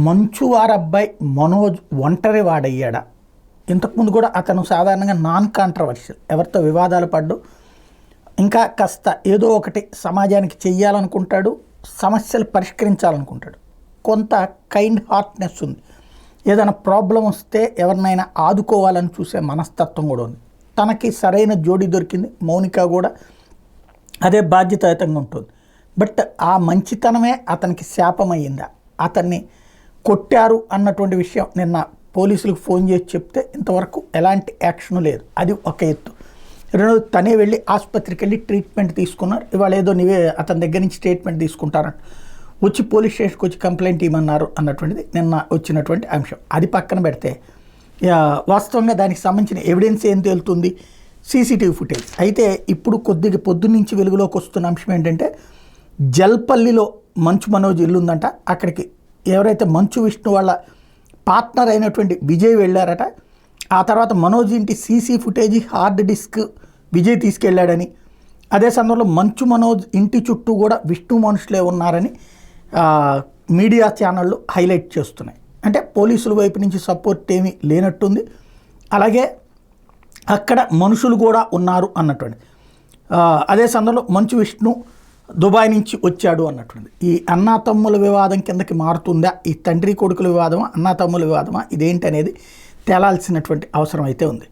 మంచువారి అబ్బాయి మనోజ్ ఒంటరి వాడయ్యాడా? ఇంతకుముందు కూడా అతను సాధారణంగా నాన్ కాంట్రవర్షియల్, ఎవరితో వివాదాలు పడ్డు, ఇంకా కాస్త ఏదో ఒకటి సమాజానికి చెయ్యాలనుకుంటాడు, సమస్యలు పరిష్కరించాలనుకుంటాడు, కొంత కైండ్ హార్ట్నెస్ ఉంది, ఏదైనా ప్రాబ్లం వస్తే ఎవరినైనా ఆదుకోవాలని చూసే మనస్తత్వం కూడా ఉంది. తనకి సరైన జోడి దొరికింది, మౌనిక కూడా అదే బాధ్యతాయుతంగా ఉంటుంది. బట్ ఆ మంచితనమే అతనికి శాపమయ్యిందా? అతన్ని కొట్టారు అన్నటువంటి విషయం నిన్న పోలీసులకు ఫోన్ చేసి చెప్తే ఇంతవరకు ఎలాంటి యాక్షన్ లేదు. అది ఒక ఎత్తు. రెండోది, తనే వెళ్ళి ఆసుపత్రికి వెళ్ళి ట్రీట్మెంట్ తీసుకున్నారు. ఇవాళ ఏదో అతని దగ్గర నుంచి స్టేట్మెంట్ తీసుకుంటారంట, వచ్చి పోలీస్ స్టేషన్కి వచ్చి కంప్లైంట్ ఇవ్వమన్నారు అన్నటువంటిది నిన్న వచ్చినటువంటి అంశం. అది పక్కన పెడితే వాస్తవంగా దానికి సంబంధించిన ఎవిడెన్స్ ఏం తేలుతుంది? CCTV footage. అయితే ఇప్పుడు కొద్దిగా పొద్దున్నుంచి వెలుగులోకి వస్తున్న అంశం ఏంటంటే, జల్పల్లిలో మంచు మనోజ్ ఇల్లు ఉందంట. అక్కడికి ఎవరైతే మంచు విష్ణు వాళ్ళ పార్ట్నర్ అయినటువంటి విజయ్ వెళ్ళారట. ఆ తర్వాత మనోజ్ ఇంటి CC footage hard disk Vijay తీసుకెళ్ళాడని, అదే సమయంలో మంచు మనోజ్ ఇంటి చుట్టూ కూడా విష్ణు మనుషులే ఉన్నారని మీడియా ఛానళ్ళు హైలైట్ చేస్తున్నాయి. అంటే పోలీసుల వైపు నుంచి సపోర్ట్ ఏమీ లేనట్టుంది, అలాగే అక్కడ మనుషులు కూడా ఉన్నారు అన్నటువంటి. అదే సందర్భంలో మంచు విష్ణు దుబాయ్ నుంచి వచ్చాడు అన్నటువంటి. ఈ అన్నాతమ్ముల వివాదం కిందకి మారుతుందా? ఈ తండ్రి కొడుకుల వివాదమా, అన్నాతమ్ముల వివాదమా, ఇదేంటి అనేది తేలాల్సినటువంటి అవసరం అయితే ఉంది.